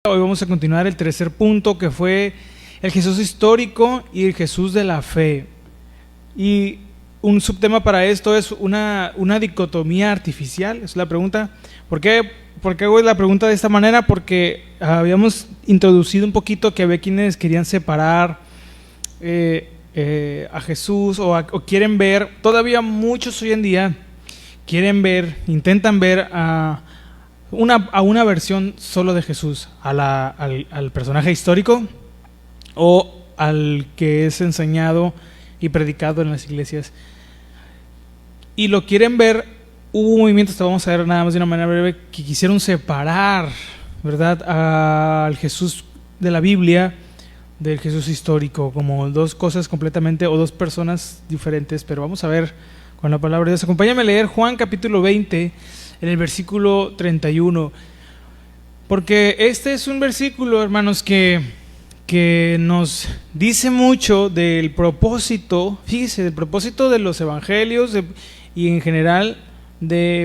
Hoy vamos a continuar el tercer punto, que fue el Jesús histórico y el Jesús de la fe. Y un subtema para esto es una dicotomía artificial. Es la pregunta. ¿Por qué hago la pregunta de esta manera? Porque habíamos introducido un poquito que había quienes querían separar a Jesús o quieren ver, todavía muchos hoy en día intentan ver a una versión solo de Jesús, al personaje histórico o al que es enseñado y predicado en las iglesias. Y lo quieren ver, hubo movimientos, te vamos a ver nada más de una manera breve, que quisieron separar, ¿verdad?, al Jesús de la Biblia del Jesús histórico, como dos cosas completamente, o dos personas diferentes. Pero vamos a ver con la palabra de Dios. Acompáñame a leer Juan capítulo 20, en el versículo 31, porque este es un versículo, hermanos, que nos dice mucho del propósito, fíjese, del propósito de los evangelios y en general,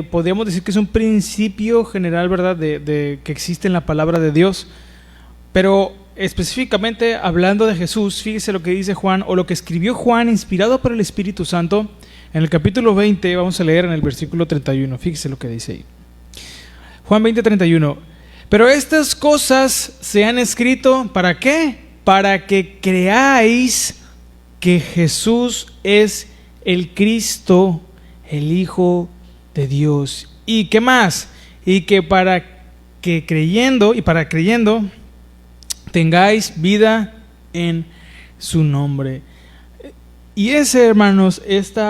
podríamos decir que es un principio general, ¿verdad?, de que existe en la palabra de Dios. Pero específicamente hablando de Jesús, fíjese lo que dice Juan, o lo que escribió Juan, inspirado por el Espíritu Santo. En el capítulo 20, vamos a leer en el versículo 31, fíjese lo que dice ahí. Juan 20, 31. Pero estas cosas se han escrito, ¿para qué? Para que creáis que Jesús es el Cristo, el Hijo de Dios. ¿Y qué más? Y que para creyendo tengáis vida en su nombre. Y ese, hermanos, este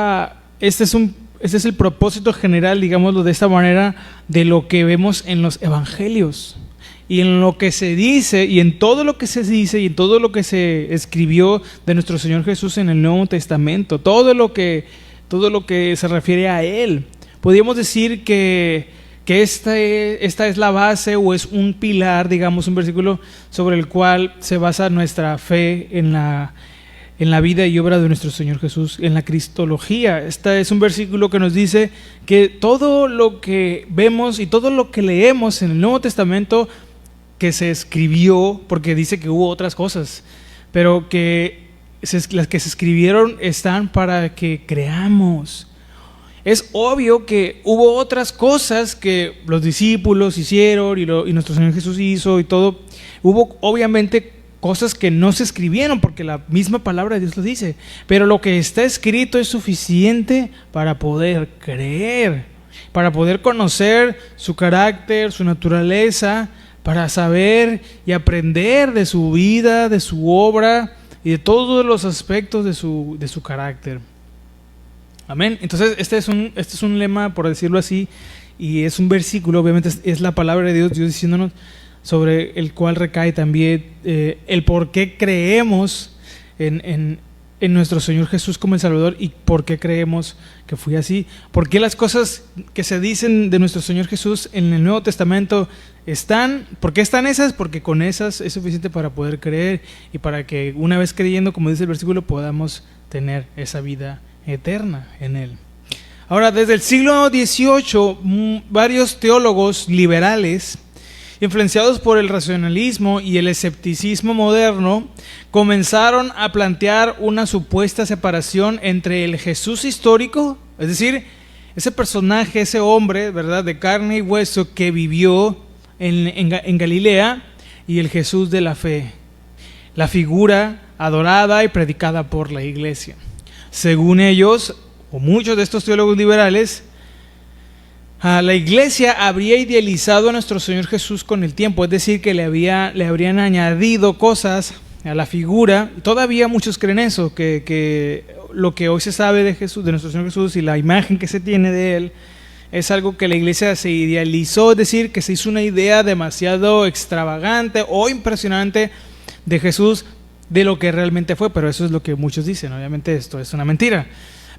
es el propósito general, digámoslo de esta manera, de lo que vemos en los evangelios y en lo que se dice, y en todo lo que se dice, y en todo lo que se escribió de nuestro Señor Jesús en el Nuevo Testamento, todo lo que se refiere a Él. Podríamos decir que esta es la base, o es un pilar, digamos, un versículo sobre el cual se basa nuestra fe en la vida y obra de nuestro Señor Jesús, en la cristología. Este es un versículo que nos dice que todo lo que vemos y todo lo que leemos en el Nuevo Testamento que se escribió, porque dice que hubo otras cosas, pero las que se escribieron están para que creamos. Es obvio que hubo otras cosas que los discípulos hicieron y nuestro Señor Jesús hizo y todo. Hubo obviamente cosas que no se escribieron porque la misma palabra de Dios lo dice, pero lo que está escrito es suficiente para poder creer, para poder conocer su carácter, su naturaleza, para saber y aprender de su vida, de su obra y de todos los aspectos de su carácter. Amén. Entonces este es un lema, por decirlo así, y es un versículo, obviamente es la palabra de Dios diciéndonos, sobre el cual recae también el por qué creemos en nuestro Señor Jesús como el Salvador, y por qué creemos que fue así. ¿Por qué las cosas que se dicen de nuestro Señor Jesús en el Nuevo Testamento están? ¿Por qué están esas? Porque con esas es suficiente para poder creer, y para que una vez creyendo, como dice el versículo, podamos tener esa vida eterna en Él. Ahora, desde el siglo XVIII, varios teólogos liberales, influenciados por el racionalismo y el escepticismo moderno, comenzaron a plantear una supuesta separación entre el Jesús histórico, es decir, ese personaje, ese hombre, ¿verdad?, de carne y hueso que vivió en Galilea, y el Jesús de la fe, la figura adorada y predicada por la iglesia. Según ellos, o muchos de estos teólogos liberales, la iglesia habría idealizado a nuestro Señor Jesús con el tiempo, es decir, que le habrían añadido cosas a la figura. Todavía muchos creen eso, que lo que hoy se sabe de Jesús, de nuestro Señor Jesús, y la imagen que se tiene de Él, es algo que la iglesia se idealizó, es decir, que se hizo una idea demasiado extravagante o impresionante de Jesús, de lo que realmente fue. Pero eso es lo que muchos dicen. Obviamente esto es una mentira,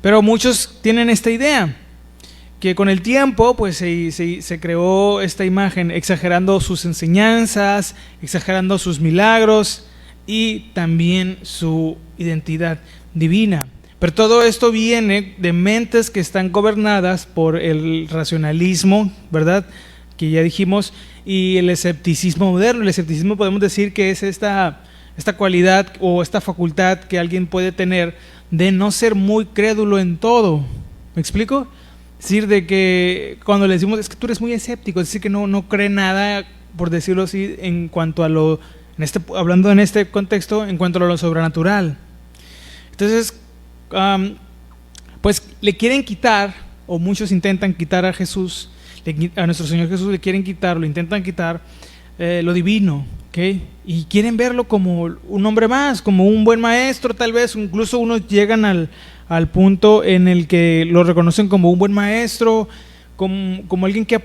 pero muchos tienen esta idea, que con el tiempo pues se creó esta imagen, exagerando sus enseñanzas, exagerando sus milagros y también su identidad divina. Pero todo esto viene de mentes que están gobernadas por el racionalismo, ¿verdad?, que ya dijimos, y el escepticismo moderno. El escepticismo podemos decir que es esta cualidad o esta facultad que alguien puede tener de no ser muy crédulo en todo. ¿Me explico? Es decir, de que cuando le decimos, es que tú eres muy escéptico, es decir, que no cree nada, por decirlo así, en cuanto a lo, hablando en este contexto, en cuanto a lo sobrenatural. Entonces, pues le quieren quitar, o muchos intentan quitar a Jesús, a nuestro Señor Jesús le quieren quitar, lo intentan quitar lo divino, ¿okay? Y quieren verlo como un hombre más, como un buen maestro tal vez, incluso unos llegan al punto en el que lo reconocen como un buen maestro, como alguien que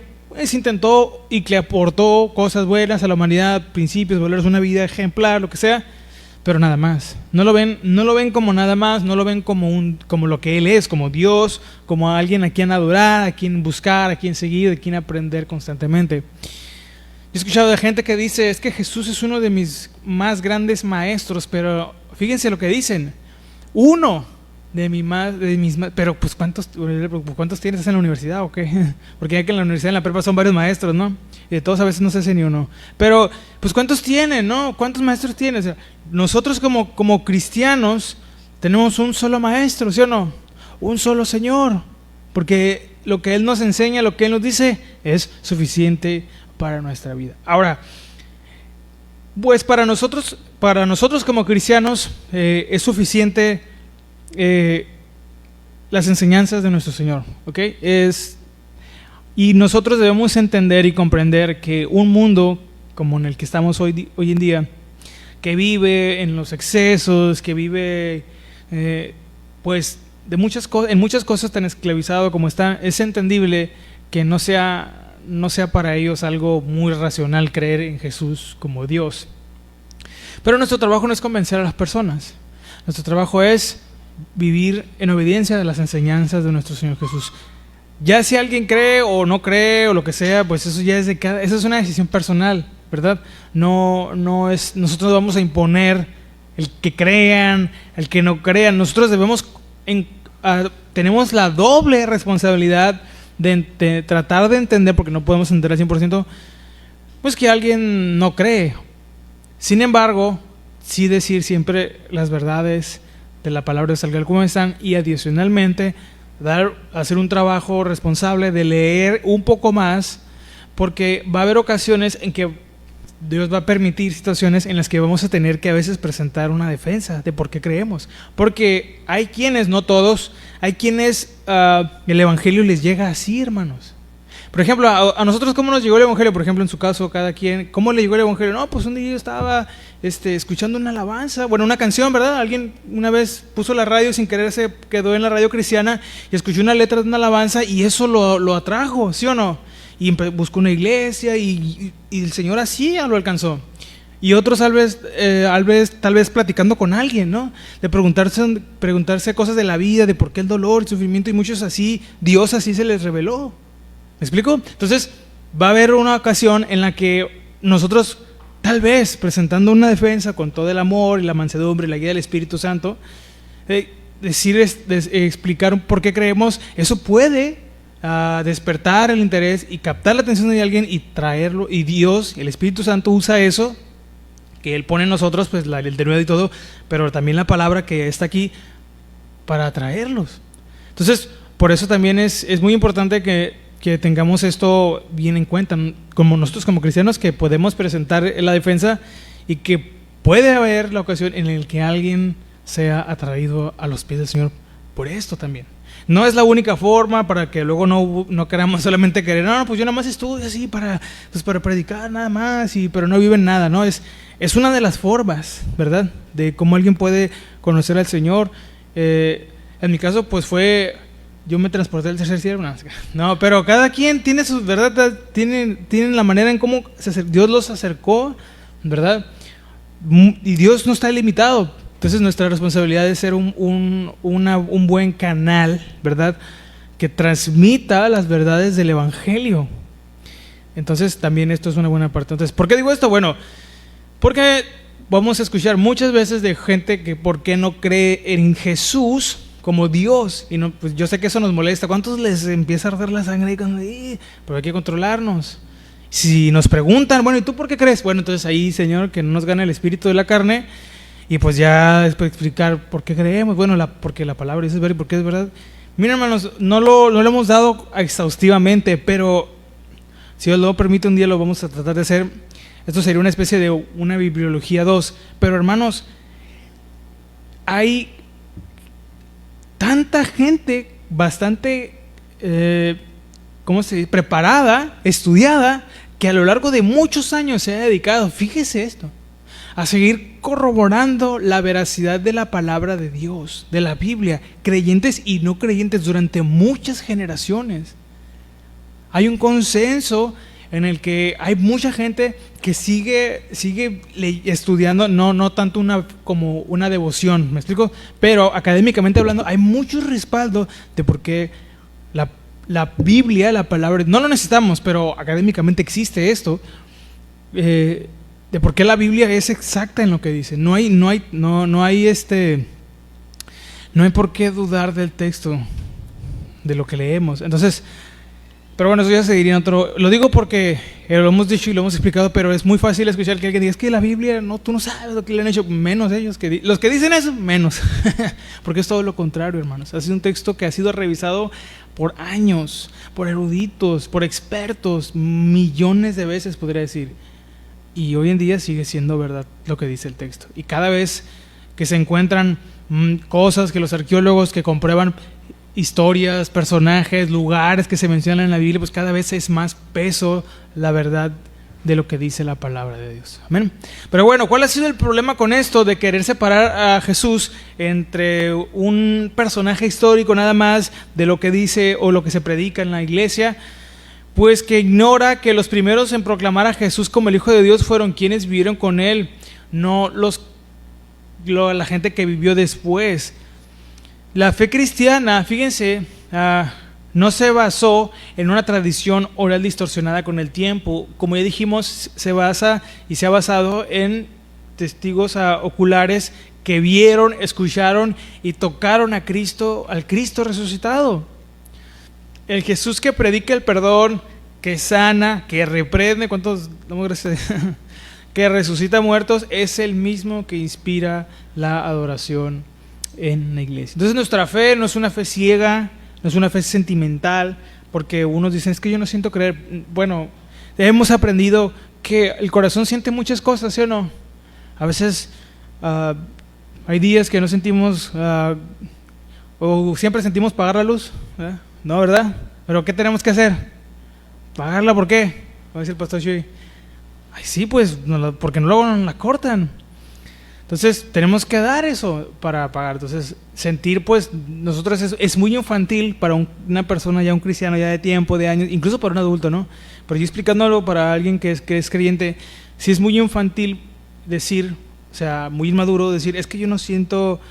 intentó y que aportó cosas buenas a la humanidad, principios, valores, una vida ejemplar, lo que sea, pero nada más. No lo ven como nada más, no lo ven como lo que Él es, como Dios, como alguien a quien adorar, a quien buscar, a quien seguir, a quien aprender constantemente. Yo he escuchado de gente que dice, es que Jesús es uno de mis más grandes maestros, pero fíjense lo que dicen, uno de mis más, pero pues ¿cuántos tienes en la universidad o qué? Porque ya que en la universidad, en la prepa son varios maestros, ¿no? Y de todos a veces no se hace ni uno. Pero pues ¿cuántos tienen, no? ¿Cuántos maestros tienen? O sea, nosotros como cristianos tenemos un solo maestro, ¿sí o no? Un solo Señor, porque lo que Él nos enseña, lo que Él nos dice es suficiente para nuestra vida. Ahora, pues para nosotros como cristianos es suficiente las enseñanzas de nuestro Señor, ¿ok? Y nosotros debemos entender y comprender que un mundo como en el que estamos hoy en día, que vive en los excesos, que vive pues en muchas cosas tan esclavizado como está, es entendible que no sea para ellos algo muy racional creer en Jesús como Dios. Pero nuestro trabajo no es convencer a las personas, nuestro trabajo es vivir en obediencia de las enseñanzas de nuestro Señor Jesús. Ya si alguien cree o no cree o lo que sea, pues eso ya es esa es una decisión personal, ¿verdad? No es, nosotros vamos a imponer el que crean, el que no crean. Nosotros tenemos la doble responsabilidad de tratar de entender, porque no podemos entender al 100%, pues que alguien no cree. Sin embargo, sí decir siempre las verdades de la palabra salga como están, y adicionalmente hacer un trabajo responsable de leer un poco más, porque va a haber ocasiones en que Dios va a permitir situaciones en las que vamos a tener que a veces presentar una defensa de por qué creemos, porque hay quienes, no todos, hay quienes el evangelio les llega así, hermanos. Por ejemplo, a nosotros, ¿cómo nos llegó el evangelio? Por ejemplo, en su caso, cada quien, ¿cómo le llegó el evangelio? No, pues un día yo estaba escuchando una alabanza, bueno, una canción, ¿verdad? Alguien una vez puso la radio, sin querer se quedó en la radio cristiana y escuchó una letra de una alabanza y eso lo atrajo, ¿sí o no? Y buscó una iglesia y el Señor así ya lo alcanzó. Y otros tal vez platicando con alguien, ¿no? De preguntarse cosas de la vida, de por qué el dolor, el sufrimiento, y muchos así, Dios así se les reveló. ¿Me explico? Entonces va a haber una ocasión en la que nosotros, tal vez presentando una defensa con todo el amor y la mansedumbre y la guía del Espíritu Santo, explicar por qué creemos, eso puede despertar el interés y captar la atención de alguien y traerlo, y Dios, el Espíritu Santo usa eso que Él pone en nosotros, pues el denuedo y todo, pero también la palabra que está aquí para atraerlos. Entonces, por eso también es muy importante que tengamos esto bien en cuenta, como nosotros como cristianos, que podemos presentar la defensa y que puede haber la ocasión en la que alguien sea atraído a los pies del Señor por esto también. No es la única forma para que luego no queramos solamente querer, no, pues yo nada más estudio así para predicar nada más, pero no viven nada, ¿no? Es una de las formas, ¿verdad? De cómo alguien puede conocer al Señor. En mi caso, pues yo me transporté al tercer cielo, no, pero cada quien tiene su verdad, tienen la manera en cómo Dios los acercó, ¿verdad? Y Dios no está limitado. Entonces nuestra responsabilidad es ser un buen canal, ¿verdad? Que transmita las verdades del Evangelio. Entonces también esto es una buena parte. Entonces, ¿por qué digo esto? Bueno, porque vamos a escuchar muchas veces de gente que por qué no cree en Jesús como Dios, y no, pues yo sé que eso nos molesta. ¿Cuántos les empieza a arder la sangre? Pero hay que controlarnos. Si nos preguntan, bueno, ¿y tú por qué crees? Bueno, entonces ahí, Señor, que no nos gane el espíritu de la carne, y pues ya después explicar por qué creemos, bueno, porque la palabra dice es verdad y porque es verdad. Miren, hermanos, no lo hemos dado exhaustivamente, pero si Dios lo permite, un día lo vamos a tratar de hacer. Esto sería una especie de una bibliología 2. Pero hermanos, hay tanta gente bastante, ¿cómo se dice?, preparada, estudiada, que a lo largo de muchos años se ha dedicado, fíjese esto, a seguir corroborando la veracidad de la palabra de Dios, de la Biblia, creyentes y no creyentes durante muchas generaciones. Hay un consenso en el que hay mucha gente que sigue estudiando, no tanto como una devoción, ¿me explico? Pero académicamente hablando, hay mucho respaldo de por qué la Biblia, la palabra, no lo necesitamos, pero académicamente existe esto, de por qué la Biblia es exacta en lo que dice. No hay por qué dudar del texto, de lo que leemos. Entonces, pero bueno, eso ya se diría en otro. Lo digo porque lo hemos dicho y lo hemos explicado, pero es muy fácil escuchar que alguien diga, es que la Biblia, no, tú no sabes lo que le han hecho, menos ellos, los que dicen eso, menos. Porque es todo lo contrario, hermanos. Ha sido un texto que ha sido revisado por años, por eruditos, por expertos, millones de veces podría decir. Y hoy en día sigue siendo verdad lo que dice el texto. Y cada vez que se encuentran cosas que los arqueólogos que comprueban historias, personajes, lugares que se mencionan en la Biblia, pues cada vez es más peso la verdad de lo que dice la palabra de Dios. Amén. Pero bueno, ¿cuál ha sido el problema con esto de querer separar a Jesús entre un personaje histórico nada más de lo que dice o lo que se predica en la iglesia? Pues que ignora que los primeros en proclamar a Jesús como el Hijo de Dios fueron quienes vivieron con Él, no la gente que vivió después. La fe cristiana, fíjense, no se basó en una tradición oral distorsionada con el tiempo. Como ya dijimos, se basa y se ha basado en testigos oculares que vieron, escucharon y tocaron al Cristo resucitado. El Jesús que predica el perdón, que sana, que reprende, ¿cuántos damos gracias? Que resucita muertos, es el mismo que inspira la adoración en la iglesia. Entonces nuestra fe no es una fe ciega, no es una fe sentimental, porque unos dicen, es que yo no siento creer. Bueno, hemos aprendido que el corazón siente muchas cosas, ¿sí o no? A veces hay días que no sentimos, o siempre sentimos pagar la luz, ¿verdad? No, ¿verdad? Pero ¿qué tenemos que hacer? ¿Pagarla por qué? Va a decir el pastor Shui. Ay, sí, pues, porque luego nos la cortan. Entonces, tenemos que dar eso para pagar. Entonces, sentir, pues, nosotros es muy infantil para una persona ya, un cristiano ya de tiempo, de años, incluso para un adulto, ¿no? Pero yo explicándolo para alguien que es creyente, sí es muy infantil decir, o sea, muy inmaduro decir, es que yo no siento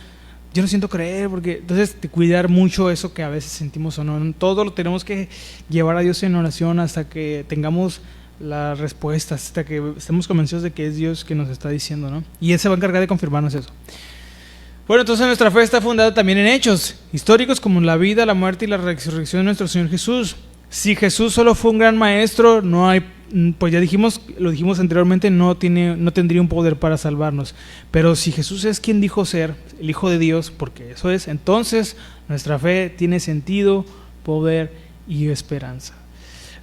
creer, porque entonces de cuidar mucho eso que a veces sentimos o no. Todo lo tenemos que llevar a Dios en oración hasta que tengamos las respuestas, hasta que estemos convencidos de que es Dios que nos está diciendo, ¿no? Y Él se va a encargar de confirmarnos eso. Bueno, entonces nuestra fe está fundada también en hechos históricos como la vida, la muerte y la resurrección de nuestro Señor Jesús. Si Jesús solo fue un gran maestro, no hay, pues ya lo dijimos anteriormente, no tendría un poder para salvarnos. Pero si Jesús es quien dijo ser, el Hijo de Dios, porque eso es, entonces nuestra fe tiene sentido, poder y esperanza.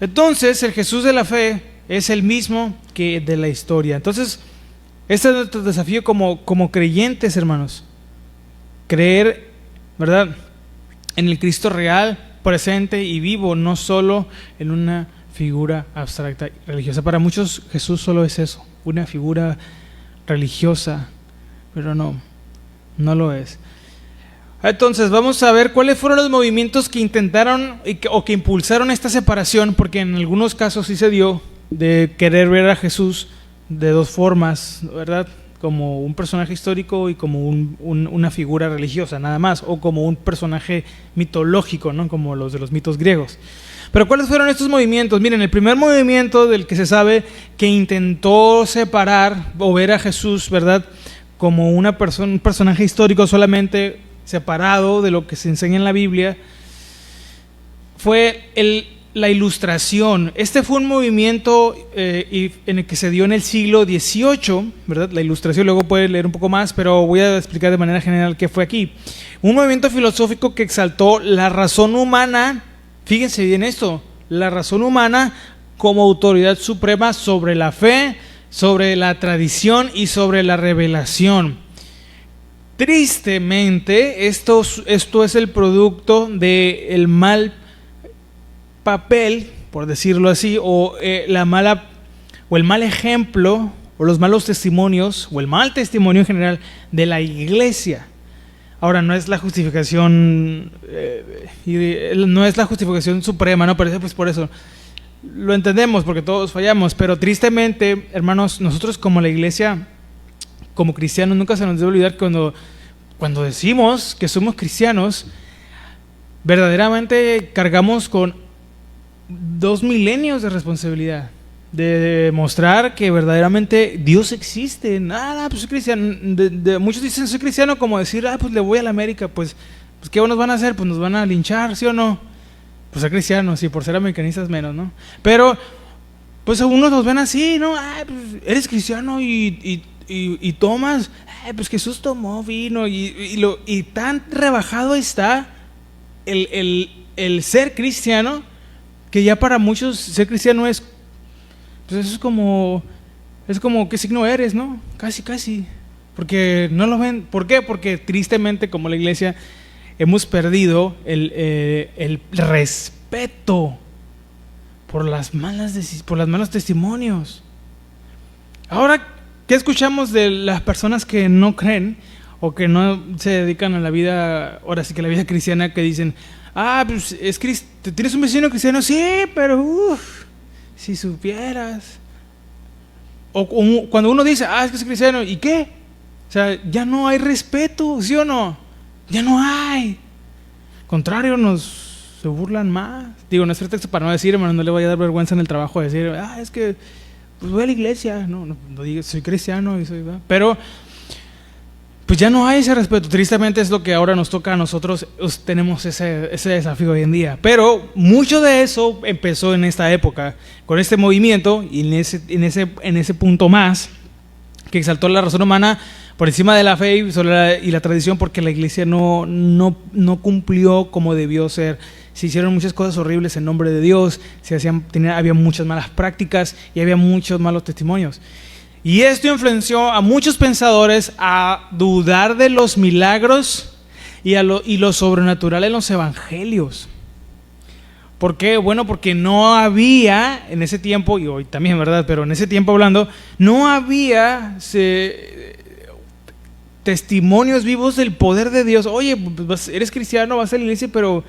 Entonces el Jesús de la fe es el mismo que de la historia. Entonces este es nuestro desafío como creyentes, hermanos. Creer, ¿verdad?, en el Cristo real, presente y vivo, no solo en una figura abstracta y religiosa. Para muchos Jesús solo es eso, una figura religiosa, pero no lo es. Entonces vamos a ver cuáles fueron los movimientos que intentaron o que impulsaron esta separación, porque en algunos casos sí se dio de querer ver a Jesús de dos formas, ¿verdad? Como un personaje histórico y como una figura religiosa, nada más, o como un personaje mitológico, ¿no? Como los de los mitos griegos. Pero ¿cuáles fueron estos movimientos? Miren, el primer movimiento del que se sabe que intentó separar o ver a Jesús, ¿verdad?, como un personaje histórico solamente separado de lo que se enseña en la Biblia, fue la Ilustración. Este fue un movimiento en el que se dio en el siglo XVIII, ¿verdad? La Ilustración, luego puedes leer un poco más, pero voy a explicar de manera general qué fue aquí. Un movimiento filosófico que exaltó la razón humana, fíjense bien esto, la razón humana como autoridad suprema sobre la fe, sobre la tradición y sobre la revelación. Tristemente, esto es el producto del mal papel, por decirlo así, o el mal ejemplo, o los malos testimonios, o el mal testimonio en general de la iglesia. Ahora, no es la justificación, no es la justificación suprema, ¿no? Pero pues por eso lo entendemos, porque todos fallamos, pero tristemente, hermanos, nosotros como la iglesia, como cristianos, nunca se nos debe olvidar cuando decimos que somos cristianos, verdaderamente cargamos con 2 milenios de responsabilidad, de demostrar que verdaderamente Dios existe. Nada, pues soy cristiano. Muchos dicen soy cristiano como decir, pues le voy a la América, pues ¿qué nos van a hacer? Pues nos van a linchar, ¿sí o no? Pues ser cristianos, y por ser americanistas menos, ¿no? Pero, pues algunos nos ven así, ¿no? Pues eres cristiano y tomas, pues Jesús tomó vino, y tan rebajado está el ser cristiano, que ya para muchos ser cristiano es, pues eso es como qué signo eres, ¿no? Casi, porque no lo ven. ¿Por qué? Porque tristemente como la iglesia hemos perdido el respeto por los malos testimonios. Ahora, ¿qué escuchamos de las personas que no creen o que no se dedican a la vida, ahora sí que la vida cristiana, que dicen, pues ¿tienes un vecino cristiano? Sí, pero si supieras. O cuando uno dice, es que es cristiano, ¿y qué? O sea, ya no hay respeto, ¿sí o no? Ya no hay. Contrario, se burlan más. Digo, no es pretexto para no decir, hermano, no le vaya a dar vergüenza en el trabajo decir, es que pues voy a la iglesia. No digo, soy cristiano y soy, ¿verdad? Pero pues ya no hay ese respeto. Tristemente es lo que ahora nos toca a nosotros. Tenemos ese desafío hoy en día. Pero mucho de eso empezó en esta época, con este movimiento y en ese punto más, que exaltó la razón humana por encima de la fe y la tradición, porque la iglesia no cumplió como debió ser. Se hicieron muchas cosas horribles en nombre de Dios, había muchas malas prácticas y había muchos malos testimonios. Y esto influenció a muchos pensadores a dudar de los milagros y lo sobrenatural en los evangelios. ¿Por qué? Bueno, porque no había en ese tiempo, y hoy también, ¿verdad? Pero en ese tiempo hablando, no había testimonios vivos del poder de Dios. Oye, pues eres cristiano, vas a la iglesia, pero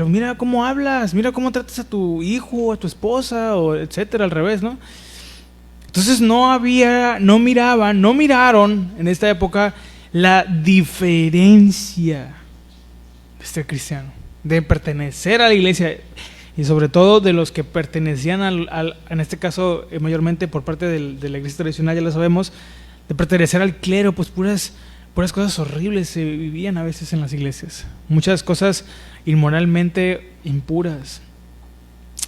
mira cómo hablas, mira cómo tratas a tu hijo, a tu esposa, o etcétera, al revés, ¿no? Entonces no miraron en esta época la diferencia de ser cristiano, de pertenecer a la iglesia, y sobre todo de los que pertenecían en este caso mayormente por parte de la iglesia tradicional, ya lo sabemos, de pertenecer al clero. Pues puras cosas horribles se vivían a veces en las iglesias, muchas cosas inmoralmente impuras.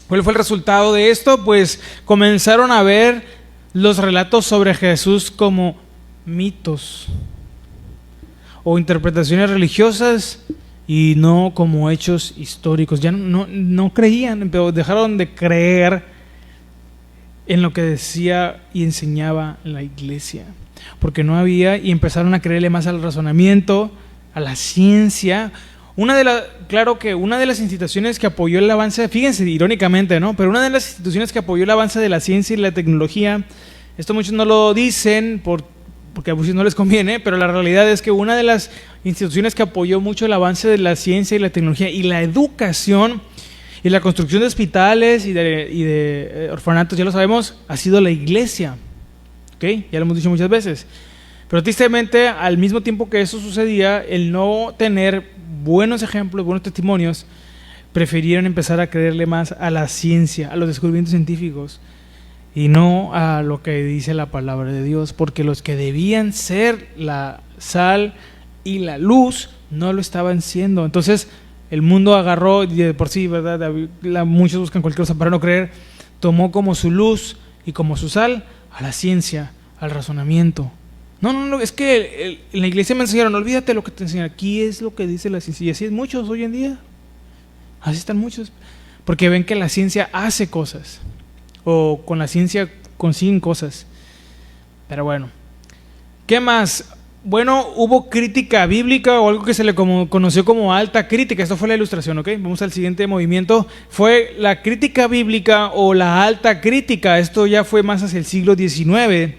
¿Cuál fue el resultado de esto? Pues comenzaron a ver los relatos sobre Jesús como mitos o interpretaciones religiosas y no como hechos históricos. Ya no creían, pero dejaron de creer en lo que decía y enseñaba la iglesia, porque no había, y empezaron a creerle más al razonamiento, a la ciencia. Claro que una de las instituciones que apoyó el avance, fíjense irónicamente, ¿no? Pero una de las instituciones que apoyó el avance de la ciencia y la tecnología, esto muchos no lo dicen porque a muchos no les conviene, pero la realidad es que una de las instituciones que apoyó mucho el avance de la ciencia y la tecnología y la educación y la construcción de hospitales y de orfanatos, ya lo sabemos, ha sido la iglesia. ¿Ok? Ya lo hemos dicho muchas veces. Pero tristemente, al mismo tiempo que eso sucedía, el no tener buenos ejemplos, buenos testimonios, prefirieron empezar a creerle más a la ciencia, a los descubrimientos científicos, y no a lo que dice la palabra de Dios, porque los que debían ser la sal y la luz no lo estaban siendo. Entonces el mundo agarró, y de por sí, ¿verdad? Muchos buscan cualquier cosa para no creer, tomó como su luz y como su sal a la ciencia, al razonamiento. No, es que en la iglesia me enseñaron, olvídate lo que te enseñan, aquí es lo que dice la ciencia, y así es muchos hoy en día, así están muchos, porque ven que la ciencia hace cosas, o con la ciencia consiguen cosas. Pero bueno, ¿qué más? Bueno, hubo crítica bíblica o algo que se le conoció como alta crítica. Esto fue la ilustración, ¿ok? Vamos al siguiente movimiento. Fue la crítica bíblica o la alta crítica. Esto ya fue más hacia el siglo XIX.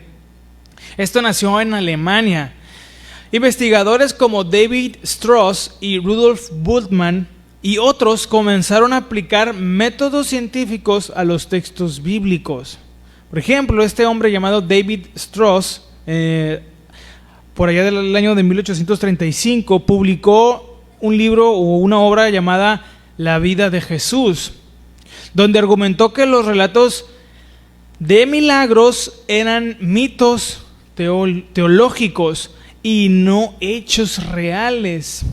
Esto nació en Alemania. Investigadores como David Strauss y Rudolf Bultmann y otros comenzaron a aplicar métodos científicos a los textos bíblicos. Por ejemplo, este hombre llamado David Strauss, por allá del año de 1835, publicó un libro o una obra llamada La vida de Jesús, donde argumentó que los relatos de milagros eran mitos teológicos y no hechos reales.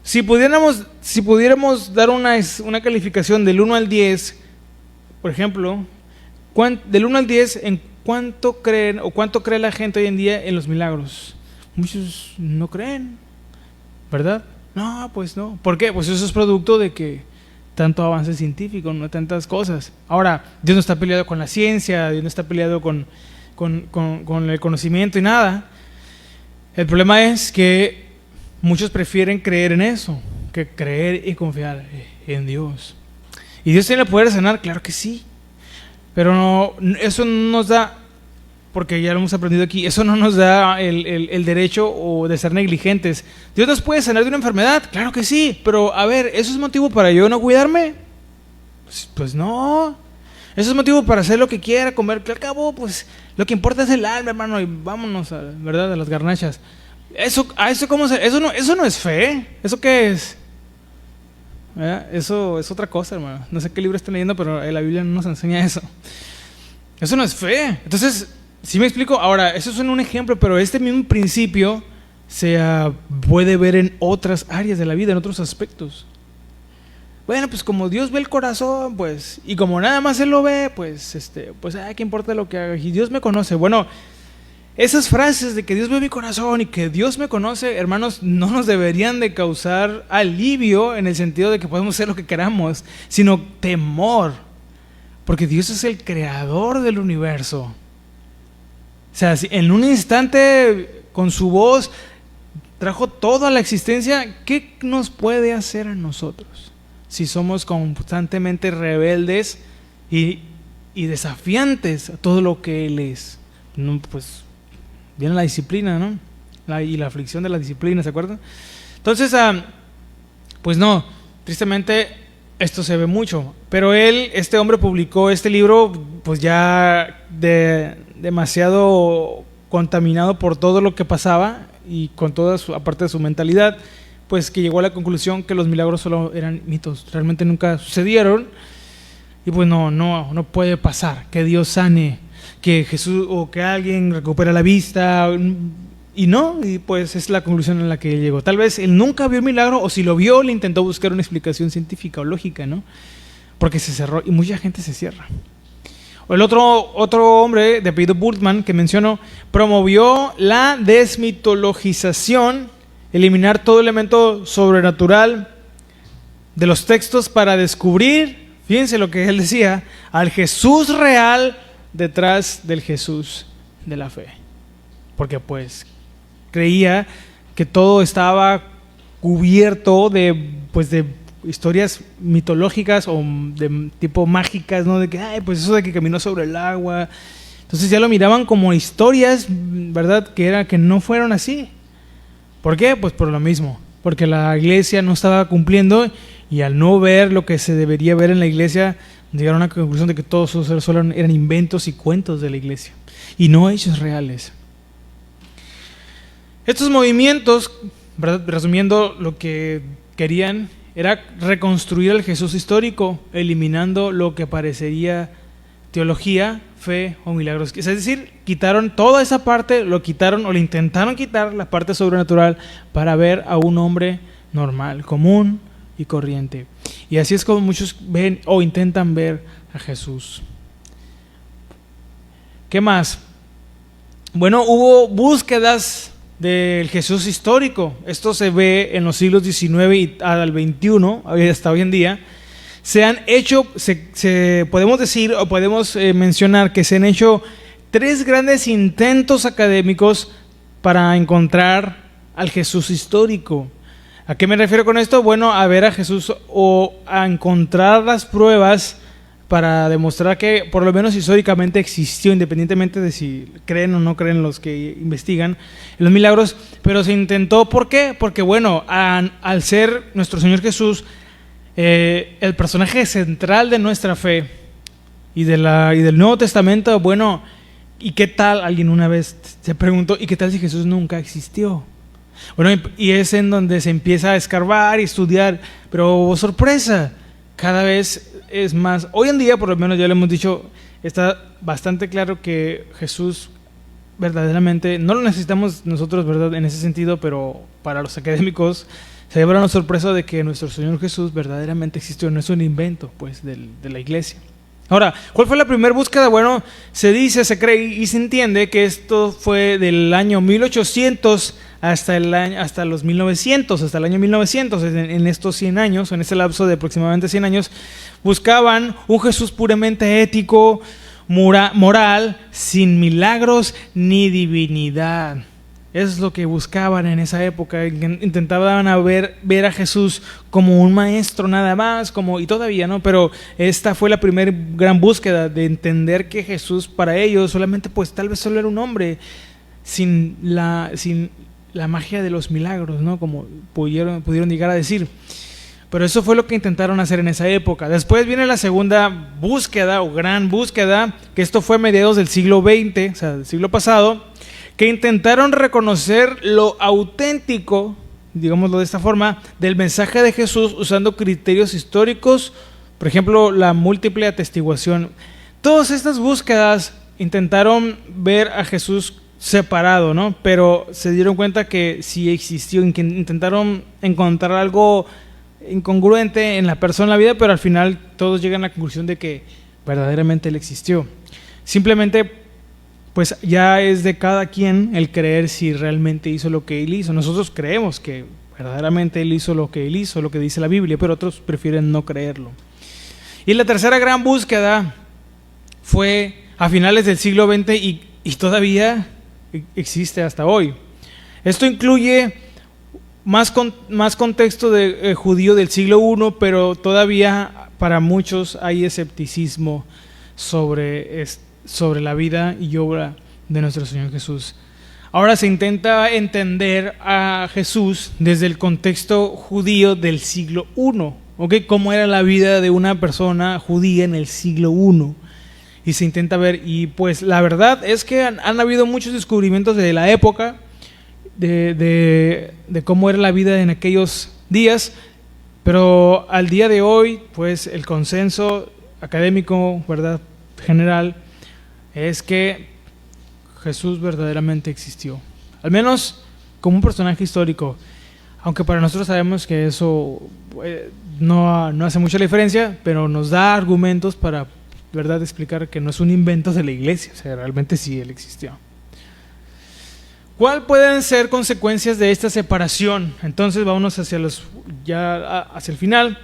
Si pudiéramos dar una calificación del 1 al 10, por ejemplo, del 1 al 10, ¿en cuánto creen o cuánto cree la gente hoy en día en los milagros? Muchos no creen, ¿verdad? No, pues no. ¿Por qué? Pues eso es producto de que tanto avance científico, no tantas cosas. Ahora, Dios no está peleado con la ciencia, Dios no está peleado con el conocimiento y nada. El problema es que muchos prefieren creer en eso que creer y confiar en Dios. ¿Y Dios tiene el poder de sanar? Claro que sí. Pero no, eso no nos da, porque ya lo hemos aprendido aquí, eso no nos da el derecho o de ser negligentes. ¿Dios nos puede sanar de una enfermedad? Claro que sí, pero a ver, ¿eso es motivo para yo no cuidarme? Pues no. Eso es motivo para hacer lo que quiera, comer, que al cabo, pues lo que importa es el alma, hermano, y vámonos, ¿verdad?, a las garnachas. Eso no es fe. ¿Eso qué es? Eso es otra cosa, hermano. No sé qué libro están leyendo, pero la Biblia no nos enseña eso. Eso no es fe. Entonces, ¿sí me explico? Ahora, eso es un ejemplo, pero este mismo principio se puede ver en otras áreas de la vida, en otros aspectos. Bueno, pues como Dios ve el corazón, pues, y como nada más Él lo ve, pues, ¿qué importa lo que haga? Y Dios me conoce. Bueno, esas frases de que Dios ve mi corazón y que Dios me conoce, hermanos, no nos deberían de causar alivio en el sentido de que podemos hacer lo que queramos, sino temor, porque Dios es el creador del universo. O sea, si en un instante con su voz trajo todo a la existencia, ¿qué nos puede hacer a nosotros si somos constantemente rebeldes y desafiantes a todo lo que Él es? No, pues viene la disciplina, ¿no? Y la aflicción de la disciplina, ¿se acuerdan? Entonces, pues no, tristemente esto se ve mucho. Pero este hombre publicó este libro, pues ya demasiado contaminado por todo lo que pasaba y con toda aparte de su mentalidad, pues que llegó a la conclusión que los milagros solo eran mitos, realmente nunca sucedieron. Y pues no puede pasar que Dios sane, que Jesús o que alguien recupere la vista, y pues es la conclusión en la que él llegó. Tal vez él nunca vio el milagro, o si lo vio, le intentó buscar una explicación científica o lógica, ¿no? Porque se cerró, y mucha gente se cierra. O el otro hombre de apellido Bultmann que mencionó, promovió la desmitologización, eliminar todo elemento sobrenatural de los textos para descubrir, fíjense lo que él decía, al Jesús real detrás del Jesús de la fe. Porque pues creía que todo estaba cubierto de historias mitológicas o de tipo mágicas, ¿no? De que, pues eso de que caminó sobre el agua. Entonces ya lo miraban como historias, ¿verdad? Que no fueron así. ¿Por qué? Pues por lo mismo. Porque la iglesia no estaba cumpliendo, y al no ver lo que se debería ver en la iglesia, llegaron a la conclusión de que todos esos solo eran inventos y cuentos de la iglesia y no hechos reales. Estos movimientos, ¿verdad?, resumiendo, lo que querían era reconstruir al Jesús histórico, eliminando lo que parecería teología, fe o milagros. Es decir, quitaron toda esa parte, lo quitaron o le intentaron quitar la parte sobrenatural para ver a un hombre normal, común, y corriente. Y así es como muchos ven o intentan ver a Jesús. ¿Qué más? Bueno, hubo búsquedas del Jesús histórico. Esto se ve en los siglos XIX y al XXI, hasta hoy en día. Se han hecho, podemos decir o podemos mencionar que se han hecho 3 grandes intentos académicos para encontrar al Jesús histórico. ¿A qué me refiero con esto? Bueno, a ver a Jesús o a encontrar las pruebas para demostrar que por lo menos históricamente existió, independientemente de si creen o no creen los que investigan en los milagros. Pero se intentó, ¿por qué? Porque bueno, al ser nuestro Señor Jesús el personaje central de nuestra fe y del Nuevo Testamento, bueno, ¿y qué tal? Alguien una vez se preguntó, ¿y qué tal si Jesús nunca existió? Bueno, y es en donde se empieza a escarbar y estudiar, pero sorpresa, cada vez es más. Hoy en día, por lo menos ya lo hemos dicho, está bastante claro que Jesús verdaderamente, no lo necesitamos nosotros, ¿verdad? En ese sentido, pero para los académicos se lleva una sorpresa de que nuestro Señor Jesús verdaderamente existió, no es un invento, pues, de la iglesia. Ahora, ¿cuál fue la primera búsqueda? Bueno, se dice, se cree y se entiende que esto fue del año 1800 hasta los 1900, hasta el año 1900, en estos 100 años, en este lapso de aproximadamente 100 años, buscaban un Jesús puramente ético, moral, sin milagros ni divinidad. Es lo que buscaban en esa época. Intentaban ver a Jesús como un maestro nada más, y todavía, ¿no? Pero esta fue la primera gran búsqueda de entender que Jesús para ellos solamente, pues tal vez solo era un hombre sin la magia de los milagros, ¿no? Como pudieron llegar a decir. Pero eso fue lo que intentaron hacer en esa época. Después viene la segunda búsqueda o gran búsqueda, que esto fue a mediados del siglo XX, o sea, del siglo pasado, que intentaron reconocer lo auténtico, digámoslo de esta forma, del mensaje de Jesús usando criterios históricos, por ejemplo, la múltiple atestiguación. Todas estas búsquedas intentaron ver a Jesús separado, ¿no? Pero se dieron cuenta que sí existió, intentaron encontrar algo incongruente en la persona, en la vida, pero al final todos llegan a la conclusión de que verdaderamente Él existió. Simplemente pues ya es de cada quien el creer si realmente hizo lo que Él hizo. Nosotros creemos que verdaderamente Él hizo lo que Él hizo, lo que dice la Biblia, pero otros prefieren no creerlo. Y la tercera gran búsqueda fue a finales del siglo XX y todavía existe hasta hoy. Esto incluye más contexto de judío del siglo I, pero todavía para muchos hay escepticismo sobre la vida y obra de nuestro Señor Jesús. Ahora se intenta entender a Jesús desde el contexto judío del siglo I, ¿okay? Cómo era la vida de una persona judía en el siglo I. Y se intenta ver, y pues la verdad es que han habido muchos descubrimientos de la época, de cómo era la vida en aquellos días, pero al día de hoy, pues el consenso académico, ¿verdad?, general, es que Jesús verdaderamente existió, al menos como un personaje histórico, aunque para nosotros sabemos que eso no hace mucha diferencia, pero nos da argumentos para, ¿verdad?, explicar que no es un invento de la iglesia, o sea, realmente sí Él existió. ¿Cuáles pueden ser consecuencias de esta separación? Entonces vámonos hacia el final.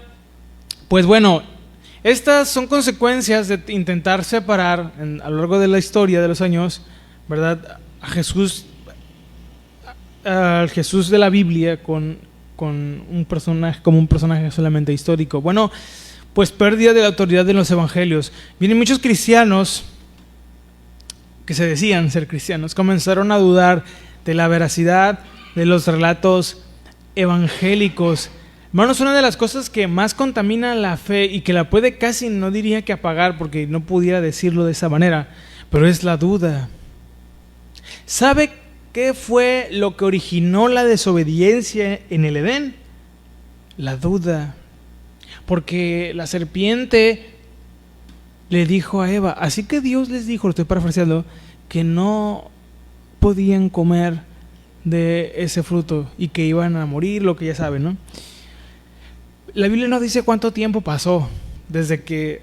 Pues bueno, estas son consecuencias de intentar separar a lo largo de la historia de los años, ¿verdad?, a Jesús, al Jesús de la Biblia con un personaje, como un personaje solamente histórico. Bueno, pues pérdida de la autoridad de los evangelios. Vienen muchos cristianos que se decían ser cristianos, comenzaron a dudar de la veracidad de los relatos evangélicos. Hermanos, una de las cosas que más contamina la fe y que la puede casi, no diría que apagar, porque no pudiera decirlo de esa manera, pero es la duda. ¿Sabe qué fue lo que originó la desobediencia en el Edén? La duda. Porque la serpiente le dijo a Eva, así que Dios les dijo, lo estoy parafraseando, que no podían comer de ese fruto y que iban a morir, lo que ya saben, ¿no? La Biblia no dice cuánto tiempo pasó desde que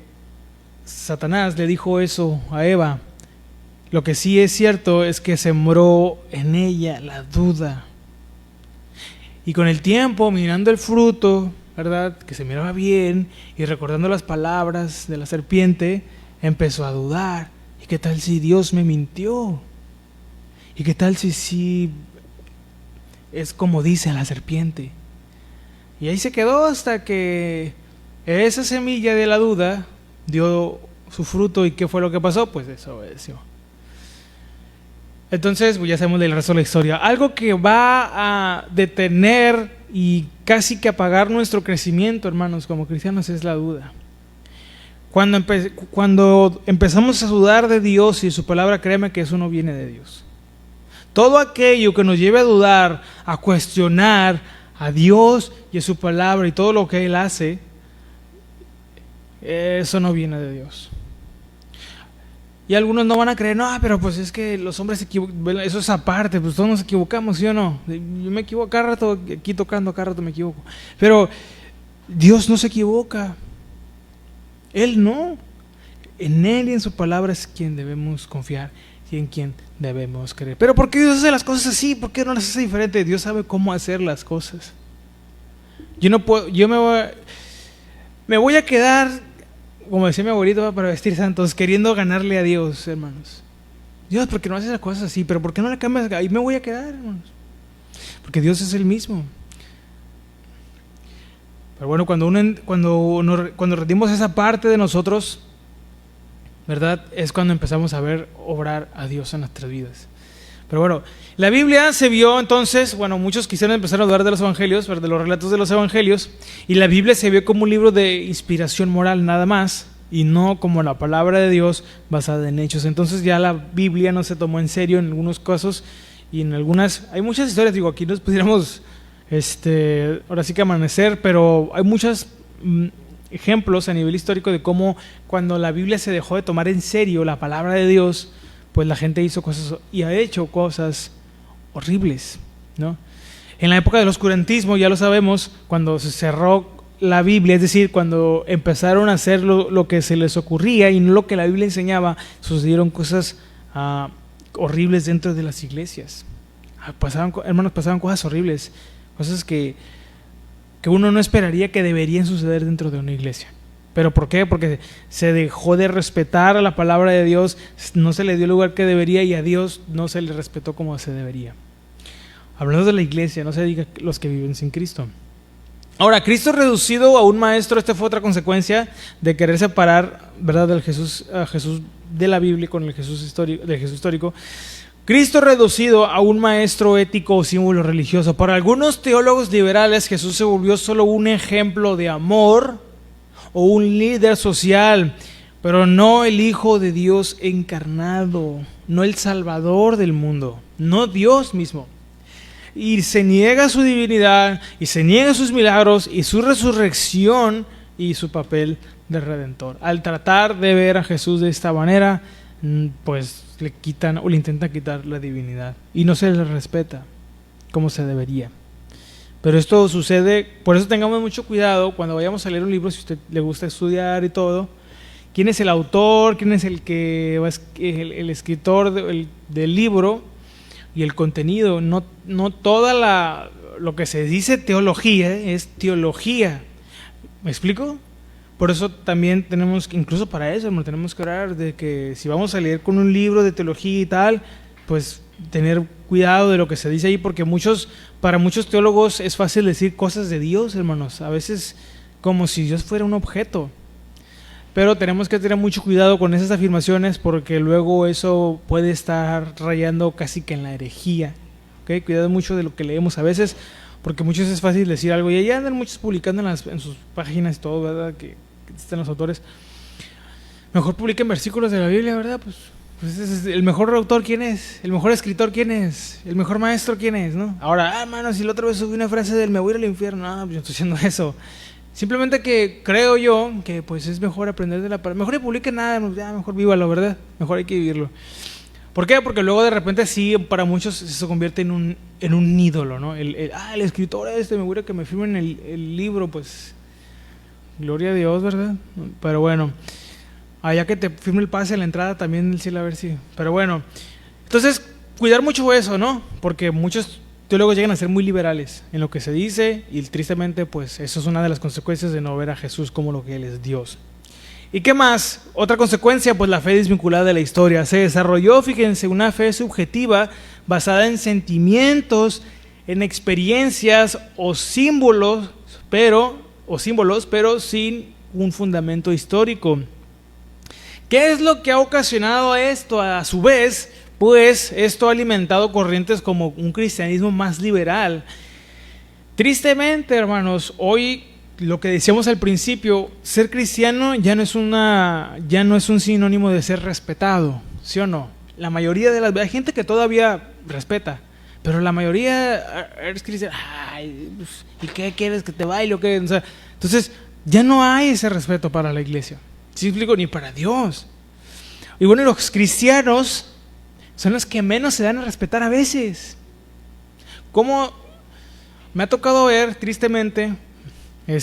Satanás le dijo eso a Eva. Lo que sí es cierto es que sembró en ella la duda. Y con el tiempo, mirando el fruto, ¿verdad?, que se miraba bien, y recordando las palabras de la serpiente, empezó a dudar. ¿Y qué tal si Dios me mintió? ¿Y qué tal si sí es como dice la serpiente? Y ahí se quedó hasta que esa semilla de la duda dio su fruto. ¿Y qué fue lo que pasó? Pues desobedeció. Entonces, pues ya sabemos del resto de la historia. Algo que va a detener y casi que apagar nuestro crecimiento, hermanos, como cristianos, es la duda. Cuando empezamos a dudar de Dios y de su palabra, créeme que eso no viene de Dios. Todo aquello que nos lleve a dudar, a cuestionar a Dios y a su palabra y todo lo que Él hace, eso no viene de Dios. Y algunos no van a creer, no, pero pues es que los hombres se equivocan, eso es aparte, pues todos nos equivocamos, ¿sí o no? Yo me equivoco cada rato, aquí tocando cada rato me equivoco. Pero Dios no se equivoca. Él no. En Él y en su palabra es quien debemos confiar y en quien debemos creer. Pero ¿por qué Dios hace las cosas así? ¿Por qué no las hace diferente? Dios sabe cómo hacer las cosas. Me voy a quedar, como decía mi abuelito, para vestir santos, queriendo ganarle a Dios, hermanos. Dios, ¿por qué no haces las cosas así? ¿Pero por qué no le cambias? Ahí me voy a quedar, hermanos. Porque Dios es el mismo. Pero bueno, cuando rendimos esa parte de nosotros, ¿verdad?, es cuando empezamos a ver obrar a Dios en nuestras vidas. Pero bueno, la Biblia se vio entonces, muchos quisieron empezar a hablar de los evangelios, de los relatos de los evangelios, y la Biblia se vio como un libro de inspiración moral nada más, y no como la palabra de Dios basada en hechos. Entonces ya la Biblia no se tomó en serio en algunos casos, y en algunas, hay muchas historias, aquí nos pudiéramos, ahora sí que amanecer, pero hay muchos ejemplos a nivel histórico de cómo cuando la Biblia se dejó de tomar en serio la palabra de Dios, pues la gente hizo cosas y ha hecho cosas horribles, ¿no? En la época del oscurantismo, ya lo sabemos, cuando se cerró la Biblia, es decir, cuando empezaron a hacer lo que se les ocurría y no lo que la Biblia enseñaba, sucedieron cosas horribles dentro de las iglesias. Pasaban cosas horribles, cosas que uno no esperaría que deberían suceder dentro de una iglesia. ¿Pero por qué? Porque se dejó de respetar a la palabra de Dios, no se le dio el lugar que debería y a Dios no se le respetó como se debería. Hablando de la iglesia, no se diga los que viven sin Cristo. Ahora, Cristo reducido a un maestro, esta fue otra consecuencia de querer separar, ¿verdad?, a Jesús de la Biblia con el Jesús histórico. Cristo reducido a un maestro ético o símbolo religioso. Para algunos teólogos liberales, Jesús se volvió solo un ejemplo de amor o un líder social, pero no el Hijo de Dios encarnado, no el Salvador del mundo, no Dios mismo. Y se niega su divinidad, y se niega sus milagros, y su resurrección, y su papel de redentor. Al tratar de ver a Jesús de esta manera, pues le quitan o le intentan quitar la divinidad, y no se le respeta como se debería. Pero esto sucede, por eso tengamos mucho cuidado cuando vayamos a leer un libro, si a usted le gusta estudiar y todo, quién es el autor, quién es el escritor del libro y el contenido. No toda lo que se dice teología es teología. ¿Me explico? Por eso también tenemos, incluso para eso, tenemos que orar de que si vamos a leer con un libro de teología y tal, pues tener cuidado de lo que se dice ahí, porque para muchos teólogos es fácil decir cosas de Dios, hermanos, a veces como si Dios fuera un objeto. Pero tenemos que tener mucho cuidado con esas afirmaciones, porque luego eso puede estar rayando casi que en la herejía. ¿Okay? Cuidado mucho de lo que leemos a veces, porque muchos es fácil decir algo, y ahí andan muchos publicando en sus páginas todo, ¿verdad?, que están los autores. Mejor publiquen versículos de la Biblia, ¿verdad? Pues el mejor autor, ¿quién es? El mejor escritor, ¿quién es? El mejor maestro, ¿quién es? ¿No? Ahora, hermano, si la otra vez subí una frase del me voy a ir al infierno, no, pues yo estoy haciendo eso. Simplemente que creo yo que pues es mejor aprender de la palabra. Mejor que publique nada, ya mejor vívalo, ¿verdad? Mejor hay que vivirlo. ¿Por qué? Porque luego de repente sí, para muchos se convierte en un ídolo, ¿no? El escritor me voy a que me firmen el libro, pues Gloria a Dios, ¿verdad? Pero bueno, allá que te firme el pase a la entrada también en el cielo, a ver si... Pero bueno, entonces, cuidar mucho eso, ¿no? Porque muchos teólogos llegan a ser muy liberales en lo que se dice y tristemente, pues, eso es una de las consecuencias de no ver a Jesús como lo que Él es, Dios. ¿Y qué más? Otra consecuencia, pues la fe desvinculada de la historia. Se desarrolló, fíjense, una fe subjetiva basada en sentimientos, en experiencias o símbolos, pero sin un fundamento histórico. ¿Qué es lo que ha ocasionado esto? A su vez, pues esto ha alimentado corrientes como un cristianismo más liberal. Tristemente, hermanos, hoy lo que decíamos al principio, ser cristiano ya no es un sinónimo de ser respetado, ¿sí o no? La mayoría de hay gente que todavía respeta, pero la mayoría eres cristiano, ay, pues, ¿y qué quieres que te baile o qué? O sea, entonces ya no hay ese respeto para la iglesia, ¿sí explico? Ni para Dios. Y bueno, los cristianos son los que menos se dan a respetar a veces. Como me ha tocado ver, tristemente, hay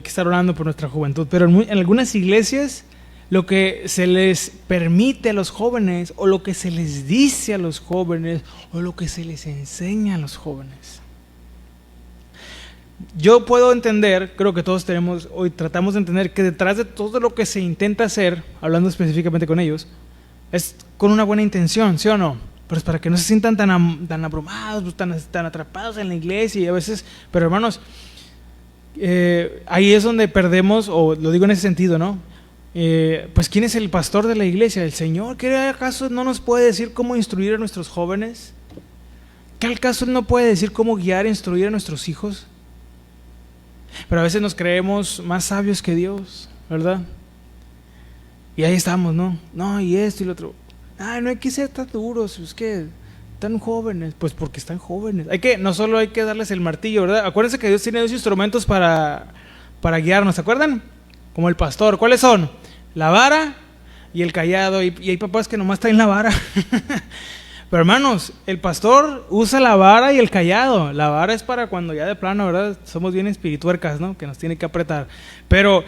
que estar orando por nuestra juventud, pero en algunas iglesias lo que se les permite a los jóvenes, o lo que se les dice a los jóvenes, o lo que se les enseña a los jóvenes. Yo puedo entender, creo que todos hoy tratamos de entender que detrás de todo lo que se intenta hacer, hablando específicamente con ellos, es con una buena intención, ¿sí o no? Pero es para que no se sientan tan abrumados, tan atrapados en la iglesia y a veces, pero hermanos, ahí es donde perdemos, o lo digo en ese sentido, ¿no? Pues ¿quién es el pastor de la iglesia? ¿El Señor? ¿Qué acaso no nos puede decir cómo instruir a nuestros jóvenes? ¿Qué acaso no puede decir cómo guiar e instruir a nuestros hijos? Pero a veces nos creemos más sabios que Dios, ¿verdad? Y ahí estamos, ¿no? No, y esto y lo otro. Ay, no hay que ser tan duros, es que están jóvenes. Pues porque están jóvenes. No solo hay que darles el martillo, ¿verdad? Acuérdense que Dios tiene 2 instrumentos para guiarnos, ¿se acuerdan? Como el pastor. ¿Cuáles son? La vara y el cayado. Y hay papás que nomás traen la vara. Pero hermanos, el pastor usa la vara y el cayado. La vara es para cuando ya de plano, ¿verdad? Somos bien espirituercas, ¿no? Que nos tiene que apretar. Pero,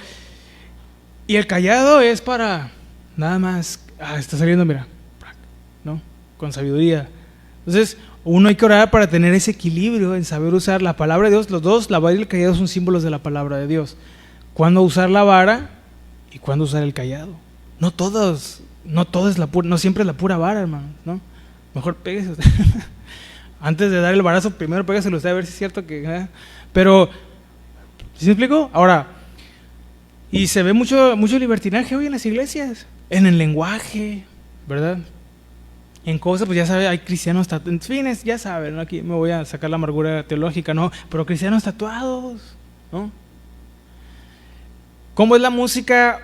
y el cayado es para nada más. Está saliendo, mira, ¿no? Con sabiduría. Entonces, uno hay que orar para tener ese equilibrio en saber usar la palabra de Dios. Los dos, la vara y el cayado, son símbolos de la palabra de Dios. Cuándo usar la vara y cuándo usar el cayado. No siempre es la pura vara, hermano, ¿no? Mejor pégase usted. Antes de dar el barazo, primero pégaselo usted a ver si es cierto que... Pero, ¿sí me explico? Ahora, y se ve mucho libertinaje hoy en las iglesias, en el lenguaje, ¿verdad? En cosas, pues ya sabe, hay cristianos tatuados, en fines, ya saben, ¿no? Aquí me voy a sacar la amargura teológica, ¿no? Pero cristianos tatuados, ¿no? ¿Cómo es la música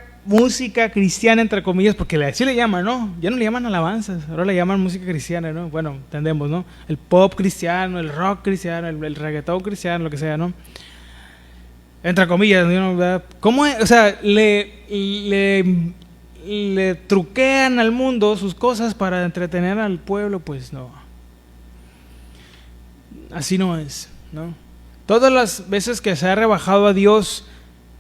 cristiana, entre comillas? Porque así le llaman, ¿no? Ya no le llaman alabanzas, ahora le llaman música cristiana, ¿no? Bueno, entendemos, ¿no? El pop cristiano, el rock cristiano, el reggaetón cristiano, lo que sea, ¿no? Entre comillas, ¿no? ¿Cómo es? O sea, le truquean al mundo sus cosas para entretener al pueblo, pues no. Así no es, ¿no? Todas las veces que se ha rebajado a Dios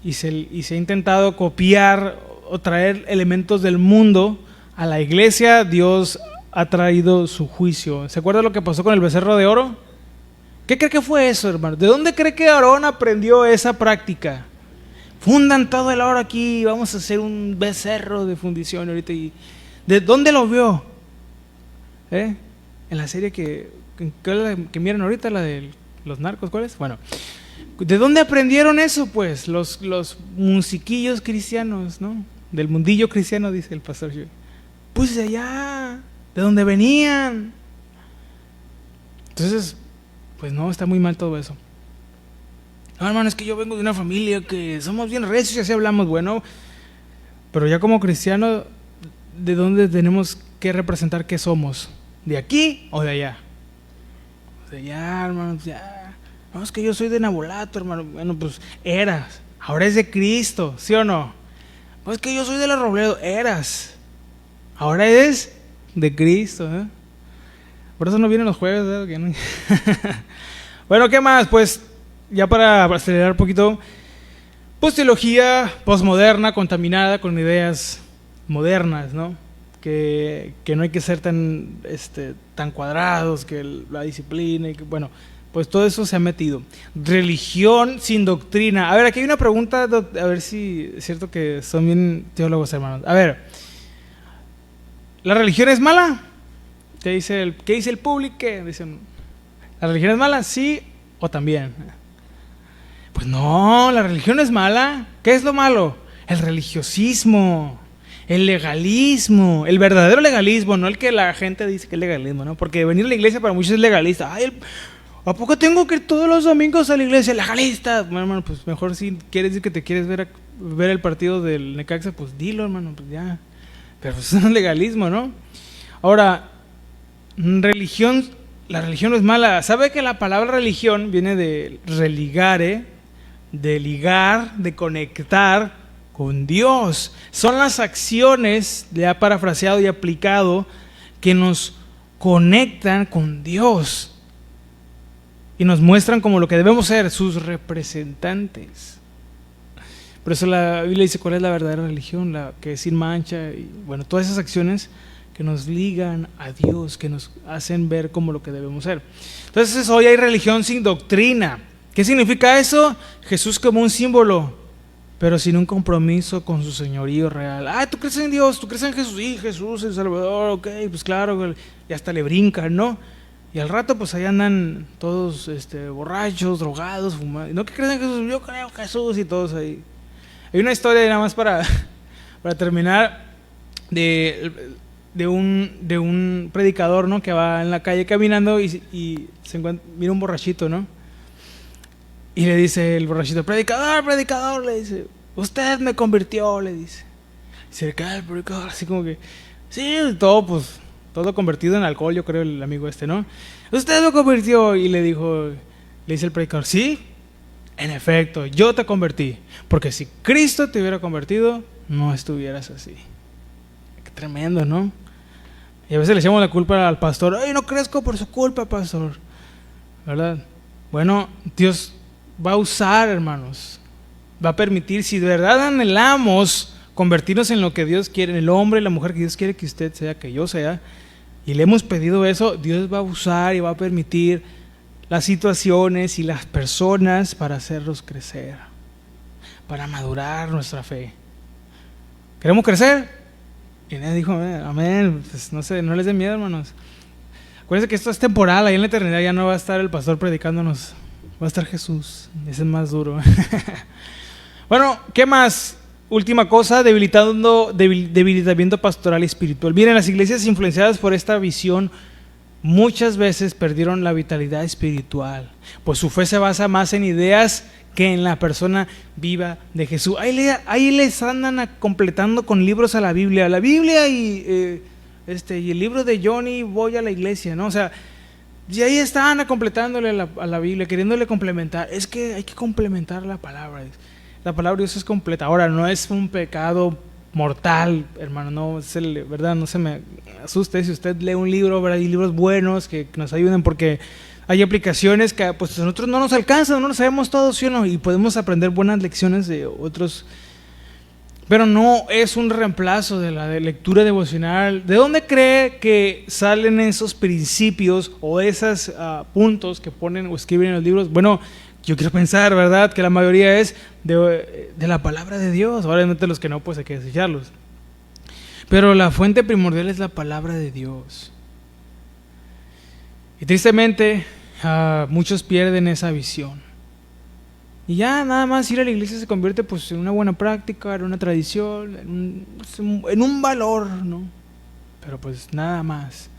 y se ha intentado copiar o traer elementos del mundo a la iglesia, Dios ha traído su juicio. ¿Se acuerda lo que pasó con el becerro de oro? ¿Qué cree que fue eso, hermano? ¿De dónde cree que Aarón aprendió esa práctica? Fundan todo el oro aquí, vamos a hacer un becerro de fundición ahorita. ¿De dónde lo vio? En la serie que miran ahorita, la de los narcos, ¿cuál es? Bueno, ¿de dónde aprendieron eso? Pues los musiquillos cristianos, ¿no? Del mundillo cristiano, dice el pastor. Pues de allá, de donde venían. Entonces, pues no, está muy mal todo eso. No, hermano, es que yo vengo de una familia que somos bien recios y así hablamos, bueno. Pero ya como cristiano, ¿de dónde tenemos que representar qué somos? ¿De aquí o de allá? De allá, hermano, ya. No, es que yo soy de Nabolato, hermano. Bueno, pues eras. Ahora es de Cristo, ¿sí o no? No, es que yo soy de la Robledo. Eras. Ahora es de Cristo, ¿eh? Por eso no vienen los jueves, ¿verdad? Bueno, ¿qué más? Pues ya para acelerar un poquito, Pues teología posmoderna, contaminada con ideas modernas, ¿no? Que no hay que ser tan cuadrados, que la disciplina, y que, bueno, pues todo eso se ha metido. Religión sin doctrina. A ver, aquí hay una pregunta, a ver si es cierto que son bien teólogos, hermanos. A ver, ¿la religión es mala? ¿Qué dice el público? Dicen, ¿la religión es mala? ¿Sí o también? Pues no, la religión es mala. ¿Qué es lo malo? El religiosismo, el legalismo, el verdadero legalismo, no el que la gente dice que es legalismo, ¿no? Porque venir a la iglesia para muchos es legalista. Ay, ¿a poco tengo que ir todos los domingos a la iglesia? Legalista. Bueno, hermano, pues mejor si quieres decir que te quieres ver el partido del Necaxa, pues dilo, hermano, pues ya. Pero pues es un legalismo, ¿no? Ahora, la religión no es mala. ¿Sabe que la palabra religión viene de religare, de ligar, de conectar con Dios? Son las acciones, ya parafraseado y aplicado, que nos conectan con Dios y nos muestran como lo que debemos ser, sus representantes. Por eso la Biblia dice cuál es la verdadera religión, la que es sin mancha, y bueno, todas esas acciones que nos ligan a Dios, que nos hacen ver como lo que debemos ser. Entonces hoy hay religión sin doctrina. ¿Qué significa eso? Jesús como un símbolo, pero sin un compromiso con su señorío real. Ah, ¿tú crees en Dios? ¿Tú crees en Jesús? Sí, Jesús, el Salvador, ok, pues claro, y hasta le brincan, ¿no? Y al rato pues ahí andan todos borrachos, drogados, fumando. ¿No que creen en Jesús? Yo creo en Jesús, y todos ahí. Hay una historia nada más para terminar de un predicador, ¿no? Que va en la calle caminando y se encuentra, mira un borrachito, ¿no? Y le dice el borrachito, predicador, le dice, usted me convirtió, le dice. Y se le cae el predicador así como que, sí, todo convertido en alcohol, yo creo, el amigo ¿no? Usted me convirtió. Y le dice el predicador, sí, en efecto, yo te convertí, porque si Cristo te hubiera convertido, no estuvieras así. Qué tremendo, ¿no? Y a veces le echamos la culpa al pastor, ay, no crezco por su culpa, pastor, ¿verdad? Bueno, Dios va a usar, hermanos, va a permitir, si de verdad anhelamos convertirnos en lo que Dios quiere, en el hombre y la mujer que Dios quiere que usted sea, que yo sea, y le hemos pedido eso, Dios va a usar y va a permitir las situaciones y las personas para hacerlos crecer, para madurar nuestra fe. ¿Queremos crecer? Y nadie dijo, amén. Pues no les dé miedo, hermanos. Acuérdense que esto es temporal, ahí en la eternidad ya no va a estar el pastor predicándonos, va a estar Jesús, ese es más duro. Bueno, ¿qué más? Última cosa, debilitamiento pastoral y espiritual. Miren, las iglesias influenciadas por esta visión muchas veces perdieron la vitalidad espiritual, pues su fe se basa más en ideas que en la persona viva de Jesús. Ahí les andan completando con libros a la Biblia y el libro de Johnny, voy a la iglesia, ¿no? O sea, y ahí están completándole a la Biblia, queriéndole complementar. Es que hay que complementar la palabra. La palabra de Dios es completa. Ahora, no es un pecado mortal, hermano, no, ¿verdad? No se me asuste si usted lee un libro, ¿verdad? Hay libros buenos que nos ayuden, porque hay aplicaciones que pues a nosotros no nos alcanzan, no lo sabemos todo, ¿sí o no? Y podemos aprender buenas lecciones de otros, pero no es un reemplazo de la lectura devocional. ¿De dónde cree que salen esos principios o esos puntos que ponen o escriben en los libros? Bueno, yo quiero pensar, ¿verdad?, que la mayoría es de la palabra de Dios. Obviamente los que no, pues hay que desecharlos. Pero la fuente primordial es la palabra de Dios. Y tristemente, muchos pierden esa visión. Y ya nada más ir a la iglesia se convierte pues en una buena práctica, en una tradición, en un valor, ¿no? Pero pues nada más.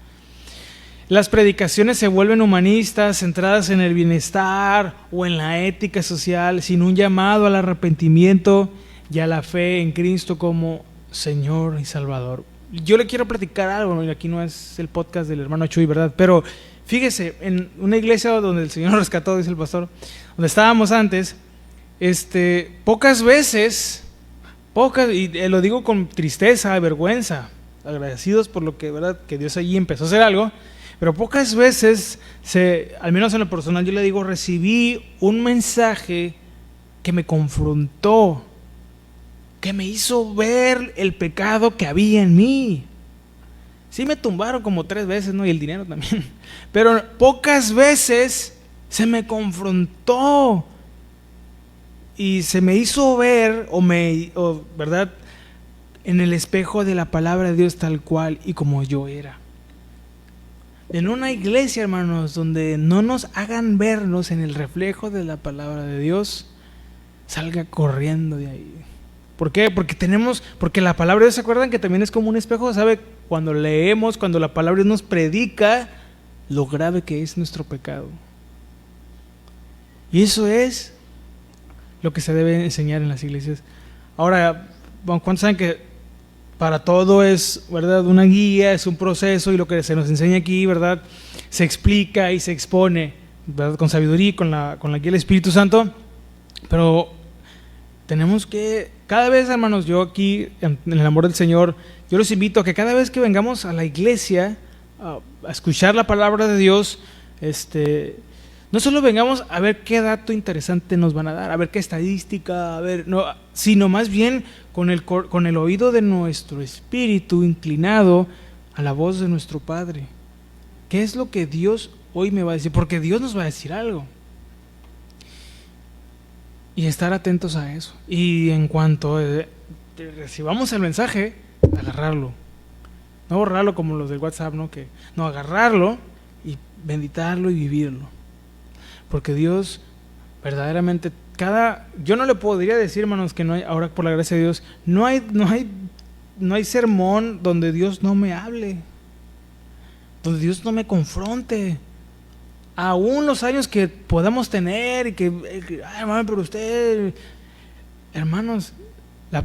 Las predicaciones se vuelven humanistas, centradas en el bienestar o en la ética social, sin un llamado al arrepentimiento y a la fe en Cristo como Señor y Salvador. Yo le quiero platicar algo, aquí no es el podcast del hermano Chuy, ¿verdad? Pero fíjese, en una iglesia donde el Señor nos rescató, dice el pastor, donde estábamos antes, pocas veces, y lo digo con tristeza, vergüenza, agradecidos por lo que, ¿verdad?, que Dios allí empezó a hacer algo. Pero pocas veces, al menos en lo personal, yo le digo, recibí un mensaje que me confrontó, que me hizo ver el pecado que había en mí. Sí me tumbaron como 3 veces, ¿no? Y el dinero también. Pero pocas veces se me confrontó y se me hizo ver, ¿verdad?, en el espejo de la palabra de Dios tal cual y como yo era. En una iglesia, hermanos, donde no nos hagan vernos en el reflejo de la palabra de Dios, salga corriendo de ahí. ¿Por qué? Porque la palabra de Dios, ¿se acuerdan que también es como un espejo? ¿Sabe? Cuando leemos, cuando la palabra de Dios nos predica lo grave que es nuestro pecado. Y eso es lo que se debe enseñar en las iglesias. Ahora, ¿cuántos saben que para todo es, ¿verdad?, una guía, es un proceso, y lo que se nos enseña aquí, ¿verdad?, se explica y se expone, ¿verdad?, con sabiduría, con la guía del Espíritu Santo? Pero tenemos que, cada vez, hermanos, yo aquí, en el amor del Señor, yo los invito a que cada vez que vengamos a la iglesia a escuchar la palabra de Dios, no solo vengamos a ver qué dato interesante nos van a dar, a ver qué estadística, sino más bien con el oído de nuestro espíritu inclinado a la voz de nuestro Padre. ¿Qué es lo que Dios hoy me va a decir? Porque Dios nos va a decir algo. Y estar atentos a eso. Y en cuanto recibamos el mensaje, agarrarlo. No borrarlo como los del WhatsApp, ¿no? Agarrarlo y benditarlo y vivirlo. Porque Dios verdaderamente, yo no le podría decir, hermanos, que no hay, ahora por la gracia de Dios, no hay sermón donde Dios no me hable, donde Dios no me confronte. Aún los años que podamos tener y hermano, pero usted, hermanos,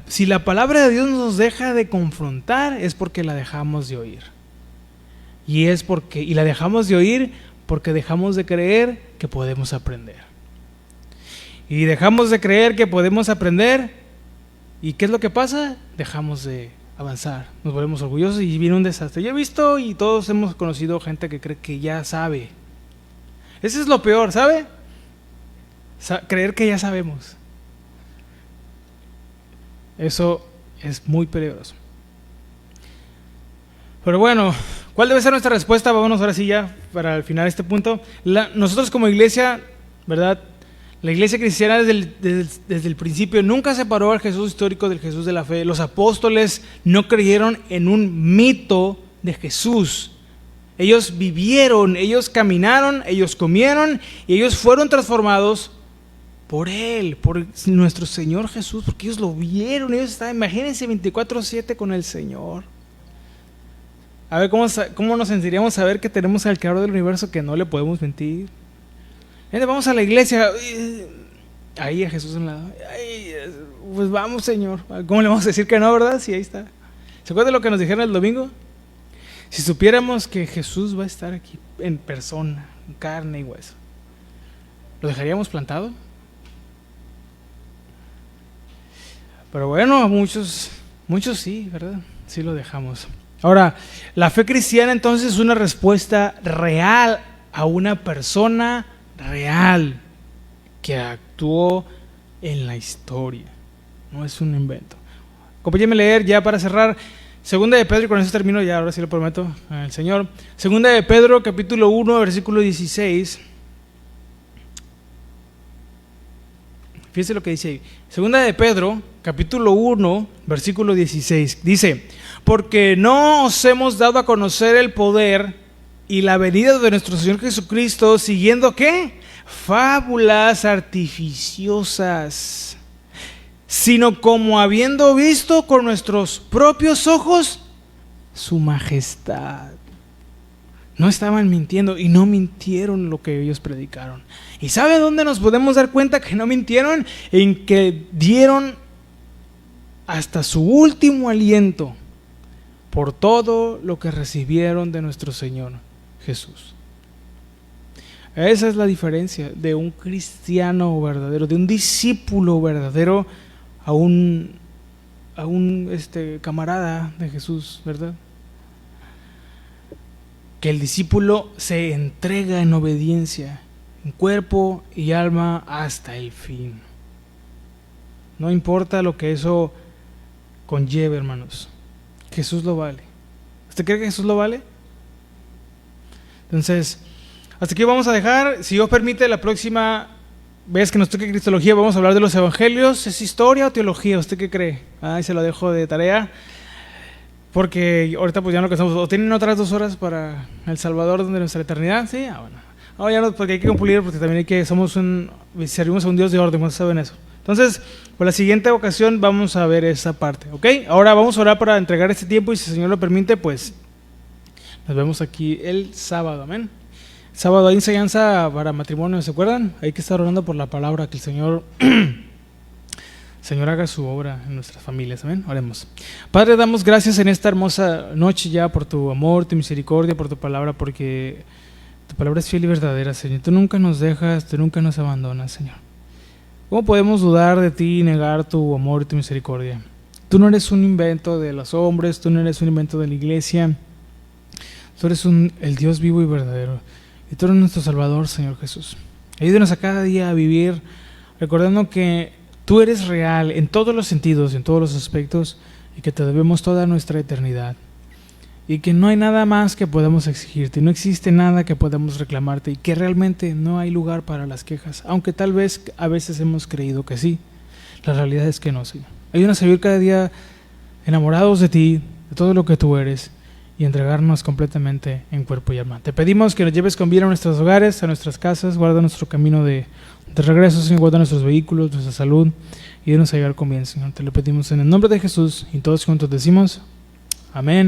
si la palabra de Dios nos deja de confrontar, es porque la dejamos de oír. Y la dejamos de oír porque dejamos de creer que podemos aprender. Y dejamos de creer que podemos aprender, ¿y qué es lo que pasa? Dejamos de avanzar, nos volvemos orgullosos y viene un desastre. Yo he visto y todos hemos conocido gente que cree que ya sabe. Eso es lo peor, ¿sabe? Creer que ya sabemos. Eso es muy peligroso. Pero bueno, ¿cuál debe ser nuestra respuesta? Vámonos ahora sí ya para al final de este punto. Nosotros como iglesia, ¿verdad? La iglesia cristiana desde el principio nunca separó al Jesús histórico del Jesús de la fe. Los apóstoles no creyeron en un mito de Jesús. Ellos vivieron, ellos caminaron, ellos comieron y ellos fueron transformados por Él, por nuestro Señor Jesús, porque ellos lo vieron, ellos estaban, imagínense, 24/7 con el Señor. A ver, ¿cómo nos sentiríamos saber que tenemos al Creador del universo, que no le podemos mentir? Vamos a la iglesia, ahí a Jesús en la... pues vamos, Señor. ¿Cómo le vamos a decir que no, verdad? Sí, ahí está. ¿Se acuerdan de lo que nos dijeron el domingo? Si supiéramos que Jesús va a estar aquí en persona, en carne y hueso, ¿lo dejaríamos plantado? Pero bueno, muchos sí, ¿verdad? Sí lo dejamos. Ahora, la fe cristiana entonces es una respuesta real a una persona real que actuó en la historia. No es un invento. Acompáñenme a leer ya para cerrar. Segunda de Pedro, y con eso termino ya, ahora sí lo prometo al Señor. Segunda de Pedro, capítulo 1, versículo 16. Fíjense lo que dice ahí. Segunda de Pedro, capítulo 1, versículo 16. Dice: porque no os hemos dado a conocer el poder y la venida de nuestro Señor Jesucristo siguiendo, ¿qué? Fábulas artificiosas, sino como habiendo visto con nuestros propios ojos su majestad. No estaban mintiendo y no mintieron lo que ellos predicaron. ¿Y sabe dónde nos podemos dar cuenta que no mintieron? En que dieron hasta su último aliento por todo lo que recibieron de nuestro Señor Jesús. Esa es la diferencia de un cristiano verdadero, de un discípulo verdadero a un camarada de Jesús, ¿verdad? Que el discípulo se entrega en obediencia, en cuerpo y alma hasta el fin. No importa lo que eso conlleve, hermanos. Jesús lo vale. ¿Usted cree que Jesús lo vale? Entonces, hasta aquí vamos a dejar. Si Dios permite, la próxima vez que nos toque Cristología vamos a hablar de los evangelios. ¿Es historia o teología? ¿Usted qué cree? Ahí se lo dejo de tarea. Porque ahorita pues ya no alcanzamos. ¿O tienen otras 2 horas para El Salvador de nuestra eternidad? Sí, bueno. Ahora ya no, porque hay que cumplir, porque también hay que, servimos a un Dios de orden, ¿no saben eso? Entonces, por la siguiente ocasión vamos a ver esa parte, ¿ok? Ahora vamos a orar para entregar este tiempo y si el Señor lo permite, pues nos vemos aquí el sábado, amén. Sábado hay enseñanza para matrimonio, ¿se acuerdan? Hay que estar orando por la palabra, que el Señor haga su obra en nuestras familias, amén. Oremos. Padre, damos gracias en esta hermosa noche ya por tu amor, tu misericordia, por tu palabra, porque tu palabra es fiel y verdadera, Señor. Tú nunca nos dejas, tú nunca nos abandonas, Señor. ¿Cómo podemos dudar de ti y negar tu amor y tu misericordia? Tú no eres un invento de los hombres, tú no eres un invento de la iglesia. Tú eres el Dios vivo y verdadero. Y tú eres nuestro Salvador, Señor Jesús. Ayúdanos a cada día a vivir recordando que tú eres real en todos los sentidos, en todos los aspectos, y que te debemos toda nuestra eternidad. Y que no hay nada más que podamos exigirte, no existe nada que podamos reclamarte, y que realmente no hay lugar para las quejas, aunque tal vez a veces hemos creído que sí. La realidad es que no, Señor. Ayúdanos a vivir cada día enamorados de ti, de todo lo que tú eres, y entregarnos completamente en cuerpo y alma. Te pedimos que nos lleves con bien a nuestros hogares, a nuestras casas, guarda nuestro camino de regreso, Señor, guarda nuestros vehículos, nuestra salud, y ayúdanos a llegar con bien, Señor. Te lo pedimos en el nombre de Jesús, y todos juntos decimos, amén.